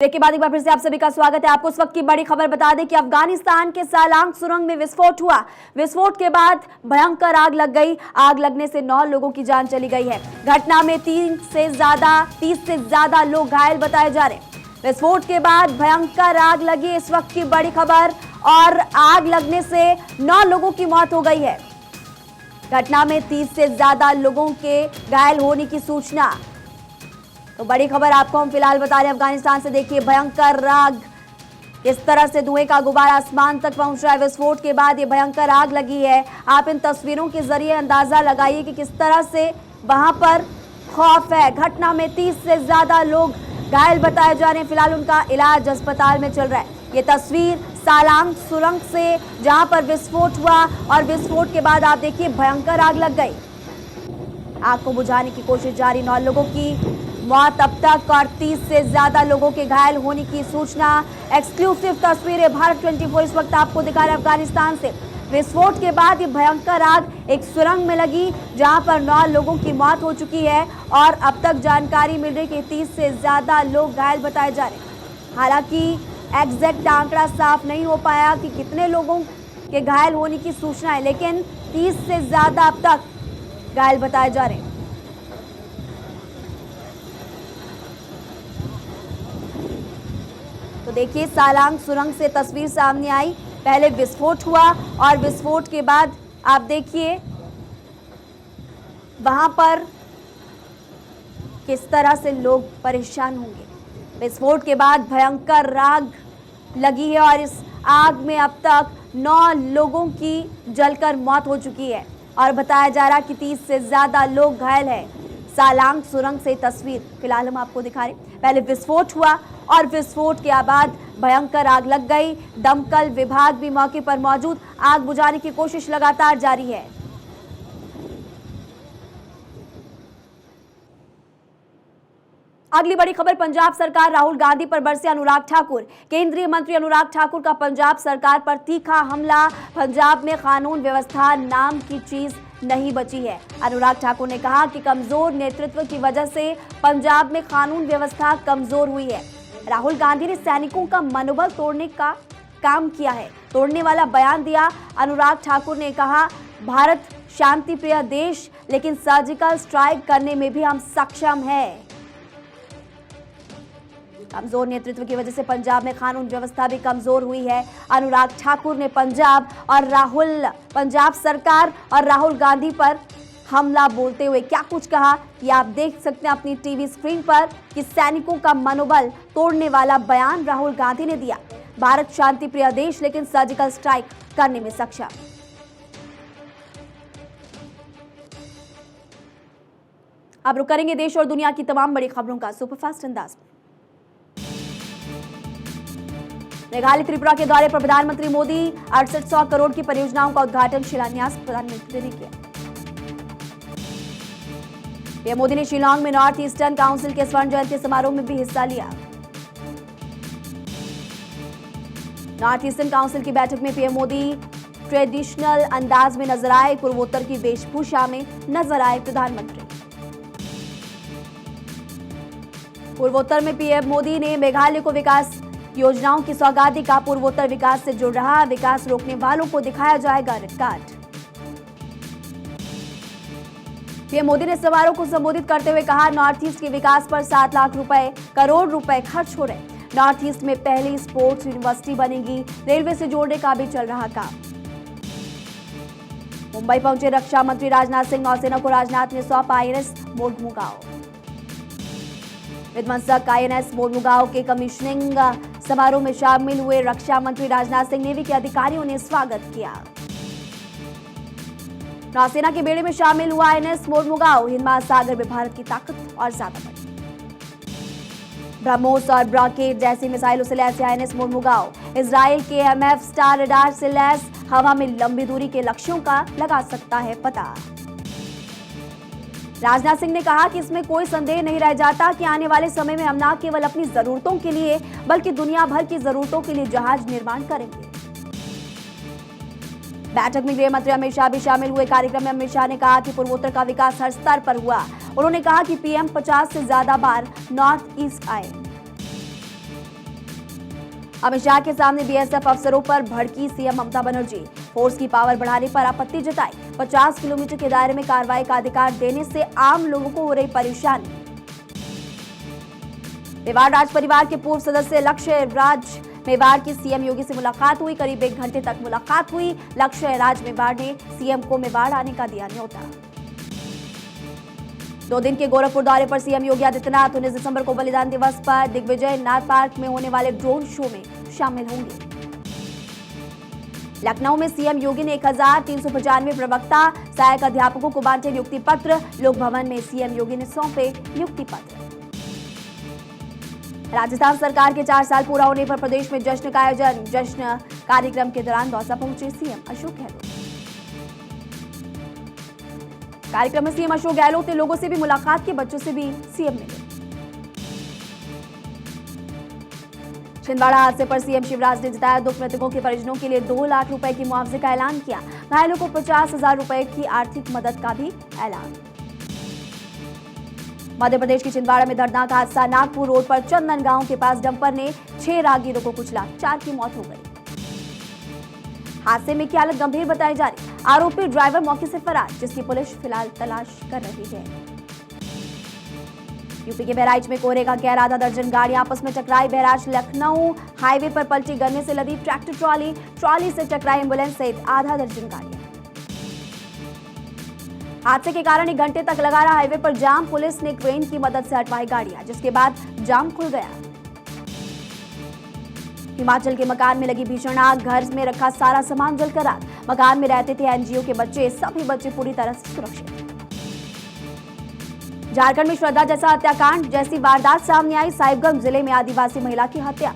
Break के बाद एक बार फिर से आप सभी का स्वागत है। आपको इस वक्त की बड़ी खबर बता दें कि अफगानिस्तान के सालांग सुरंग में विस्फोट हुआ। विस्फोट के बाद भयंकर आग लग गई। आग लगने से 9 लोगों की जान चली गई है। घटना में 30 से ज्यादा लोग घायल बताए जा रहे हैं। विस्फोट के बाद भयंकर आग लगी, इस वक्त की बड़ी खबर। और आग लगने से 9 लोगों की मौत हो गई है। घटना में 30 से ज्यादा लोगों के घायल होने की सूचना। तो बड़ी खबर आपको हम फिलहाल बता रहे हैं अफगानिस्तान से। देखिए भयंकर आग, इस तरह से धुएं का गुबार आसमान तक पहुंच रहा है। विस्फोट के बाद ये भयंकर आग लगी है। आप इन तस्वीरों के जरिए अंदाजा लगाइए कि किस तरह से वहां पर खौफ है। घटना में 30 से ज्यादा लोग घायल बताए जा रहे हैं। फिलहाल उनका इलाज अस्पताल में चल रहा है। ये तस्वीर सालांग सुरंग से जहां पर विस्फोट हुआ और विस्फोट के बाद आप देखिए भयंकर आग लग गई। आग को बुझाने की कोशिश जारी। 9 लोगों की मौत अब तक और 30 से ज्यादा लोगों के घायल होने की सूचना। एक्सक्लूसिव तस्वीरें भारत 24 इस वक्त आपको दिखा रहा है अफगानिस्तान से। विस्फोट के बाद ये भयंकर आग एक सुरंग में लगी जहां पर 9 लोगों की मौत हो चुकी है और अब तक जानकारी मिल रही कि 30 से ज्यादा लोग घायल बताए जा रहे हैं। हालांकि एग्जैक्ट आंकड़ा साफ नहीं हो पाया कि कितने लोगों के घायल होने की सूचना है, लेकिन 30 से ज्यादा अब तक घायल बताए जा रहे हैं। तो देखिए सालांग सुरंग से तस्वीर सामने आई। पहले विस्फोट हुआ और विस्फोट के बाद आप देखिए वहां पर किस तरह से लोग परेशान होंगे। विस्फोट के बाद भयंकर आग लगी है और इस आग में अब तक 9 लोगों की जलकर मौत हो चुकी है और बताया जा रहा है कि 30 से ज्यादा लोग घायल हैं। सालांग सुरंग से तस्वीर फिलहाल हम आपको दिखा रहे हैं। पहले विस्फोट हुआ और विस्फोट के बाद भयंकर आग लग गई। दमकल विभाग भी मौके पर मौजूद, आग बुझाने की कोशिश लगातार जारी है। अगली बड़ी खबर, पंजाब सरकार राहुल गांधी पर बरसे अनुराग ठाकुर। केंद्रीय मंत्री अनुराग ठाकुर का पंजाब सरकार पर तीखा हमला। पंजाब में कानून व्यवस्था नाम की चीज नहीं बची है। अनुराग ठाकुर ने कहा कि कमजोर नेतृत्व की वजह से पंजाब में कानून व्यवस्था कमजोर हुई है। राहुल गांधी ने सैनिकों का मनोबल तोड़ने का काम किया है, तोड़ने वाला बयान दिया। अनुराग ठाकुर ने कहा भारत शांति प्रिय देश, लेकिन सर्जिकल स्ट्राइक करने में भी हम सक्षम हैं। कमजोर नेतृत्व की वजह से पंजाब में कानून व्यवस्था भी कमजोर हुई है। अनुराग ठाकुर ने पंजाब सरकार और राहुल गांधी पर हमला बोलते हुए क्या कुछ कहा, ये आप देख सकते हैं अपनी टीवी स्क्रीन पर कि सैनिकों का मनोबल तोड़ने वाला बयान राहुल गांधी ने दिया। भारत शांति प्रिय देश, लेकिन सर्जिकल स्ट्राइक करने में सक्षम। अब रुक करेंगे देश और दुनिया की तमाम बड़ी खबरों का सुपरफास्ट अंदाज में। मेघालय त्रिपुरा के दौरे पर प्रधानमंत्री मोदी 6800 करोड़ की परियोजनाओं का उद्घाटन शिलान्यास प्रधानमंत्री ने किया। पीएम मोदी ने शिलांग में नॉर्थ ईस्टर्न काउंसिल के स्वर्ण जयंती समारोह में भी हिस्सा लिया। नॉर्थ ईस्टर्न काउंसिल की बैठक में पीएम मोदी ट्रेडिशनल अंदाज में नजर आए। पूर्वोत्तर की वेशभूषा में नजर आए प्रधानमंत्री। पूर्वोत्तर में पीएम मोदी ने मेघालय को विकास योजनाओं की सौगात दी। का पूर्वोत्तर विकास से जुड़ रहा, विकास रोकने वालों को दिखाया जाएगा रेड कार्ड। पीएम मोदी ने समारोह को संबोधित करते हुए कहा नॉर्थ ईस्ट के विकास पर 7 लाख करोड़ रुपए खर्च हो रहे। नॉर्थ ईस्ट में पहली स्पोर्ट्स यूनिवर्सिटी बनेगी। रेलवे से जोड़ने का भी चल रहा काम। मुंबई पहुंचे रक्षा मंत्री राजनाथ सिंह। नौसेना को राजनाथ ने सौंपा INS मोरमुगांव। विध्वंसक INS मोरमुगांव के कमीशनिंग समारोह में शामिल हुए रक्षा मंत्री राजनाथ सिंह। नेवी के अधिकारियों ने स्वागत किया। नौसेना के बेड़े में शामिल हुआ INS मोरमुगांव। हिंद महासागर में भारत की ताकत और ज्यादा बढ़ी। ब्रह्मोस और ब्रॉकेट जैसी मिसाइलों से लैस INS मोरमुगांव इजराइल के MF स्टार रडार से लैस हवा में लंबी दूरी के लक्ष्यों का लगा सकता है पता। राजनाथ सिंह ने कहा कि इसमें कोई संदेह नहीं रह जाता कि आने वाले समय में हम न केवल अपनी जरूरतों के लिए बल्कि दुनिया भर की जरूरतों के लिए जहाज निर्माण करेंगे। बैठक में गृह मंत्री अमित शाह भी शामिल हुए। कार्यक्रम में अमित शाह ने कहा कि पूर्वोत्तर का विकास हर स्तर पर हुआ। उन्होंने कहा कि पीएम 50 से ज्यादा बार नॉर्थ ईस्ट आए। अमित शाह के सामने बीएसएफ अफसरों पर भड़की सीएम ममता बनर्जी। फोर्स की पावर बढ़ाने पर आपत्ति जताई। 50 किलोमीटर के दायरे में कार्रवाई का अधिकार देने से आम लोगों को हो रही परेशानी। मेवाड़ राज परिवार के पूर्व सदस्य लक्ष्य राज मेवाड़ की सीएम योगी से मुलाकात हुई। करीब 1 घंटे तक मुलाकात हुई। लक्ष्य राज मेवाड़ ने सीएम को मेवाड़ आने का दिया न्योता। 2 दिन के गोरखपुर दौरे पर सीएम योगी आदित्यनाथ 19 दिसंबर को बलिदान दिवस पर दिग्विजय नाथ पार्क में होने वाले ड्रोन शो में शामिल होंगे। लखनऊ में सीएम योगी ने 1395 प्रवक्ता सहायक अध्यापकों को बांटे नियुक्ति पत्र। लोक भवन में सीएम योगी ने सौंपे नियुक्ति पत्र। राजस्थान सरकार के 4 साल पूरा होने पर प्रदेश में जश्न का आयोजन। जश्न कार्यक्रम के दौरान दौसा पहुंचे सीएम अशोक गहलोत। कार्यक्रम में सीएम अशोक गहलोत ने लोगों से भी मुलाकात की, बच्चों से भी सीएम मिले। छिंदवाड़ा हादसे पर सीएम शिवराज ने जताया दुख। मृतकों के परिजनों के लिए 2 लाख रुपए की मुआवजे का ऐलान किया। घायलों को 50,000 रुपए की आर्थिक मदद का भी ऐलान। मध्य प्रदेश की छिंदवाड़ा में दर्दनाक हादसा। नागपुर रोड पर चंदन गांव के पास डंपर ने 6 राहगीरों को कुचला, 4 की मौत हो गई। हादसे में की हालत गंभीर बताई जा रही। आरोपी ड्राइवर मौके से फरार, जिसकी पुलिस फिलहाल तलाश कर रही है। यूपी के बहराइच में कोहरे का कहर। आधा दर्जन गाड़ियां आपस में टकराई। बहराइच लखनऊ हाईवे पर पलटी गिरने से लदी ट्रैक्टर ट्रॉली। ट्रॉली से टकराई एम्बुलेंस सहित आधा दर्जन गाड़ियां। हादसे के कारण 1 घंटे तक लगा रहा हाईवे पर जाम। पुलिस ने क्रेन की मदद से हटवाई गाड़ियां, जिसके बाद जाम खुल गया। हिमाचल के मकान में लगी भीषण आग। घर में रखा सारा सामान जलकर आग। मकान में रहते थे एनजीओ के बच्चे। सभी बच्चे पूरी तरह से सुरक्षित। झारखंड में श्रद्धा जैसा हत्याकांड जैसी वारदात सामने आई। साहिबगंज जिले में आदिवासी महिला की हत्या।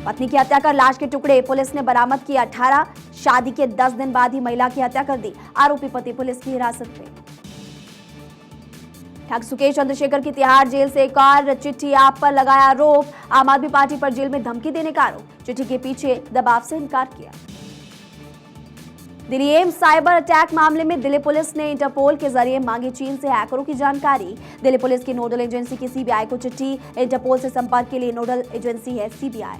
पत्नी की हत्या कर लाश के टुकड़े पुलिस ने बरामद किए। 18 शादी के 10 दिन बाद ही महिला की हत्या कर दी। आरोपी पति पुलिस की हिरासत में। ठग सुकेश चंद्रशेखर की तिहाड़ जेल से एक और चिट्ठी आप पर लगाया आरोप। आम आदमी पार्टी पर जेल में धमकी देने का आरोप। चिट्ठी के पीछे दबाव से इनकार किया। दिल्ली एम्स साइबर अटैक मामले में दिल्ली पुलिस ने इंटरपोल के जरिए मांगी चीन से हैकरों की जानकारी। दिल्ली पुलिस की नोडल एजेंसी की सीबीआई को चिट्ठी। इंटरपोल से संपर्क के लिए नोडल एजेंसी है सीबीआई।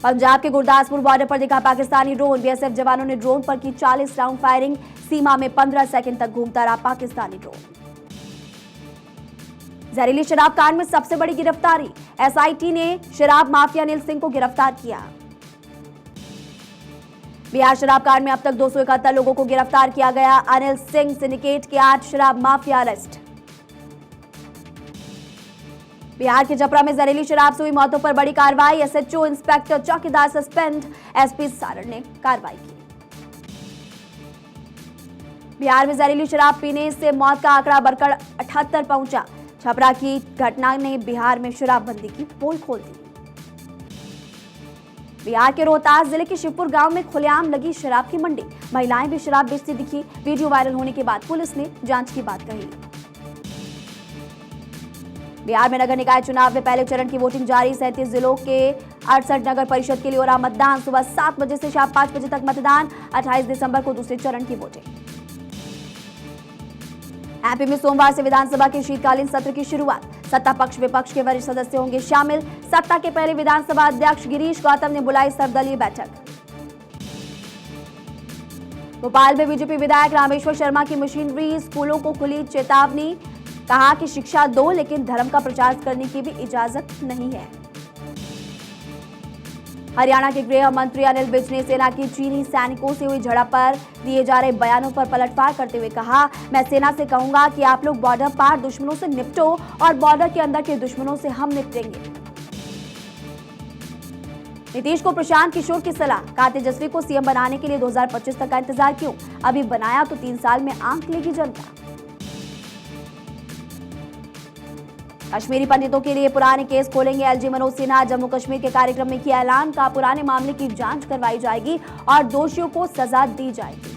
पंजाब के गुरदासपुर बॉर्डर पर दिखा पाकिस्तानी ड्रोन। बीएसएफ जवानों ने ड्रोन पर की 40 राउंड फायरिंग। सीमा में 15 सेकंड तक घूमता रहा पाकिस्तानी ड्रोन। जहरीली शराब कांड में सबसे बड़ी गिरफ्तारी। एसआईटी ने शराब माफिया अनिल सिंह को गिरफ्तार किया। बिहार शराब कांड में अब तक 271 लोगों को गिरफ्तार किया गया। अनिल सिंह सिंडिकेट के 8 शराब माफिया अरेस्ट। बिहार के जपरा में जहरीली शराब से हुई मौतों पर बड़ी कार्रवाई। एसएचओ इंस्पेक्टर चौकीदार सस्पेंड। एसपी सारण ने कार्रवाई की। बिहार में जहरीली शराब पीने से मौत का आंकड़ा बढ़कर 78 पहुंचा। छपरा की घटना ने बिहार में शराबबंदी की पोल खोल दी। बिहार के रोहतास जिले के शिवपुर गांव में खुलेआम लगी शराब की मंडी। महिलाएं भी शराब बेचती दिखी। वीडियो वायरल होने के बाद पुलिस ने जांच की बात कही। बिहार में नगर निकाय चुनाव में पहले चरण की वोटिंग जारी। 37 जिलों के 68 नगर परिषद के लिए हो रहा मतदान। सुबह 7 बजे से शाम 5 बजे तक मतदान। 28 दिसंबर को दूसरे चरण की वोटिंग। एमपी में सोमवार से विधानसभा के शीतकालीन सत्र की शुरुआत। सत्ता पक्ष विपक्ष के वरिष्ठ सदस्य होंगे शामिल। सत्ता के पहले विधानसभा अध्यक्ष गिरीश गौतम ने बुलाई सर्वदलीय बैठक। भोपाल में बीजेपी विधायक रामेश्वर शर्मा की मशीनरी। स्कूलों को खुली चेतावनी। कहा कि शिक्षा दो, लेकिन धर्म का प्रचार करने की भी इजाजत नहीं है। हरियाणा के गृह मंत्री अनिल विज ने सेना की चीनी सैनिकों से हुई झड़प पर दिए जा रहे बयानों पर पलटवार करते हुए कहा, मैं सेना से कहूंगा कि आप लोग बॉर्डर पार दुश्मनों से निपटो और बॉर्डर के अंदर के दुश्मनों से हम निपटेंगे। नीतीश को प्रशांत किशोर की सलाह। कहा तेजस्वी को सीएम बनाने के लिए 2025 तक का इंतजार क्यों, अभी बनाया तो 3 साल में आंक लेगी जनता। कश्मीरी पंडितों के लिए पुराने केस खोलेंगे एलजी मनोज सिन्हा। जम्मू कश्मीर के कार्यक्रम में किया ऐलान। का पुराने मामले की जांच करवाई जाएगी और दोषियों को सजा दी जाएगी।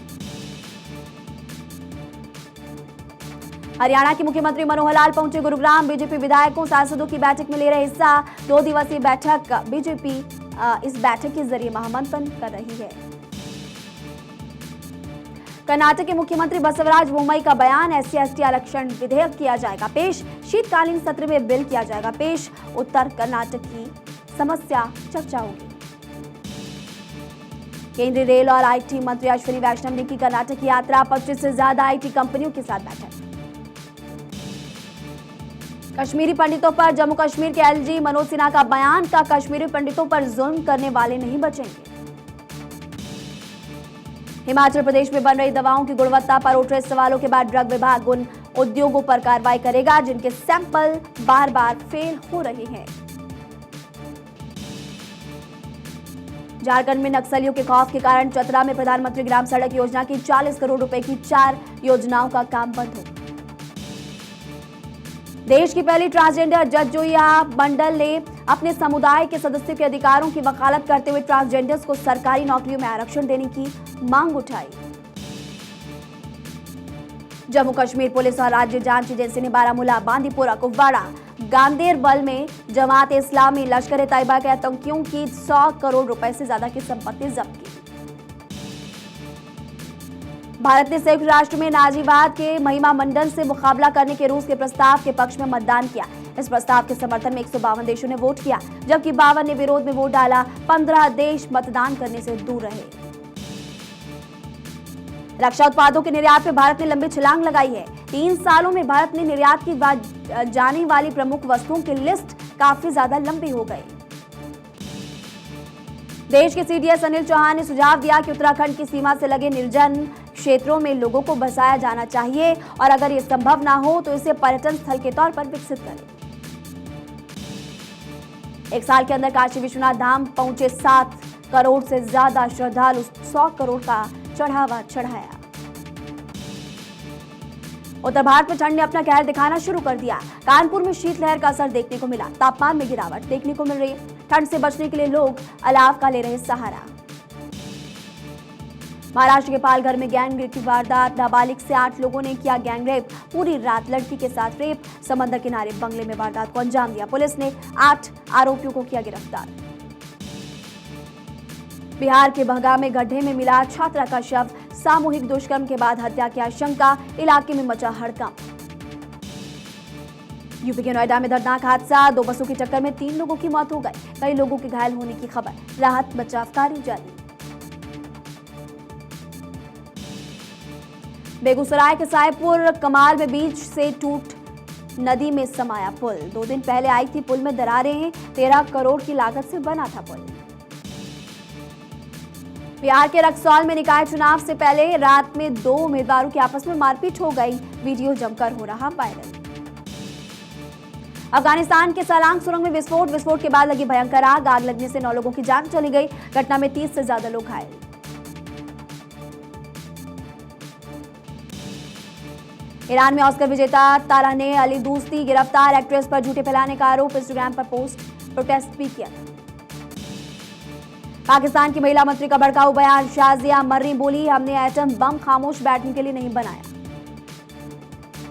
हरियाणा के मुख्यमंत्री मनोहर लाल पहुंचे गुरुग्राम। बीजेपी विधायकों सांसदों की बैठक में ले रहे हिस्सा। 2 दिवसीय बैठक। बीजेपी इस बैठक के जरिए महामंथन कर रही है। कर्नाटक के मुख्यमंत्री बसवराज बोम्मई का बयान, SC/ST आरक्षण विधेयक किया जाएगा पेश, शीतकालीन सत्र में बिल किया जाएगा पेश, उत्तर कर्नाटक की समस्या चर्चा होगी। केंद्रीय रेल और IT मंत्री अश्विनी वैष्णव ने की कर्नाटक की यात्रा, 25 से ज्यादा IT कंपनियों के साथ बैठक। कश्मीरी पंडितों पर जम्मू कश्मीर के LG मनोज सिन्हा का बयान, का कश्मीरी पंडितों पर जुल्म करने वाले नहीं बचेंगे। हिमाचल प्रदेश में बन रही दवाओं की गुणवत्ता पर उठ रहे सवालों के बाद ड्रग विभाग उन उद्योगों पर कार्रवाई करेगा जिनके सैंपल बार बार फेल हो रहे हैं। झारखंड में नक्सलियों के खौफ के कारण चतरा में प्रधानमंत्री ग्राम सड़क योजना की 40 करोड़ रुपए की 4 योजनाओं का काम बंद हो। देश की पहली ट्रांसजेंडर जज जोया मंडल ने अपने समुदाय के सदस्यों के अधिकारों की वकालत करते हुए ट्रांसजेंडर्स को सरकारी नौकरियों में आरक्षण देने की मांग उठाई। जम्मू कश्मीर पुलिस और राज्य जांच एजेंसी ने बारामूला, बांदीपुरा, कुपवाड़ा, गांदेरबल में जमात इस्लामी, लश्कर ए तैयबा के आतंकियों की 100 करोड़ रुपए से ज्यादा की संपत्ति जब्त की। भारत ने संयुक्त राष्ट्र में नाजीवाद के महिमा मंडन से मुकाबला करने के रूस के प्रस्ताव के पक्ष में मतदान किया। इस प्रस्ताव के समर्थन में 152 देशों ने वोट किया, जबकि 52 ने विरोध में वोट डाला। 15 देश मतदान करने से दूर रहे। रक्षा उत्पादों के निर्यात में भारत ने लंबी छलांग लगाई है। 3 सालों में भारत ने निर्यात की जाने वाली प्रमुख वस्तुओं की लिस्ट काफी ज्यादा लंबी हो गई। देश के CDS अनिल चौहान ने सुझाव दिया कि उत्तराखंड की सीमा से लगे निर्जन क्षेत्रों में लोगों को बसाया जाना चाहिए और अगर ये संभव ना हो तो इसे पर्यटन स्थल के तौर पर विकसित करें। 1 साल के अंदर काशी विश्वनाथ धाम पहुंचे 7 करोड़ से ज्यादा श्रद्धालु, 100 करोड़ का चढ़ावा चढ़ाया। उत्तर भारत में ठंड ने अपना कहर दिखाना शुरू कर दिया। कानपुर में शीतलहर का असर देखने को मिला। तापमान में गिरावट देखने को मिल रही। ठंड से बचने के लिए लोग अलाव का ले रहे सहारा। महाराष्ट्र के पालघर में गैंगरेप की वारदात, नाबालिग से 8 लोगों ने किया गैंगरेप, पूरी रात लड़की के साथ रेप, समंदर किनारे बंगले में वारदात को अंजाम दिया। पुलिस ने 8 आरोपियों को किया गिरफ्तार। बिहार के बहगा में गड्ढे में मिला छात्रा का शव, सामूहिक दुष्कर्म के बाद हत्या की आशंका, इलाके में मचा हड़कंप। यूपी के नोएडा में दर्दनाक हादसा, 2 बसों की टक्कर में 3 लोगों की मौत हो गई, कई लोगों के घायल होने की खबर, राहत बचाव कार्य जारी। बेगूसराय के सायपुर कमाल में बीच से टूट नदी में समाया पुल, 2 दिन पहले आई थी पुल में दरारें, 13 करोड़ की लागत से बना था पुल। बिहार के रक्सौल में निकाय चुनाव से पहले रात में 2 उम्मीदवारों की आपस में मारपीट हो गई, वीडियो जमकर हो रहा वायरल। अफगानिस्तान के सलांग सुरंग में विस्फोट के बाद लगी भयंकर आग लगने से 9 लोगों की जान चली गई। घटना में 30 से ज्यादा लोग घायल। ईरान में ऑस्कर विजेता ताराने अली दूस्ती गिरफ्तार, एक्ट्रेस पर झूठे फैलाने का आरोप, इंस्टाग्राम पर पोस्ट प्रोटेस्ट भी किया। पाकिस्तान की महिला मंत्री का भड़काऊ बयान, शाजिया मर्री बोली हमने एटम बम खामोश बैठने के लिए नहीं बनाया।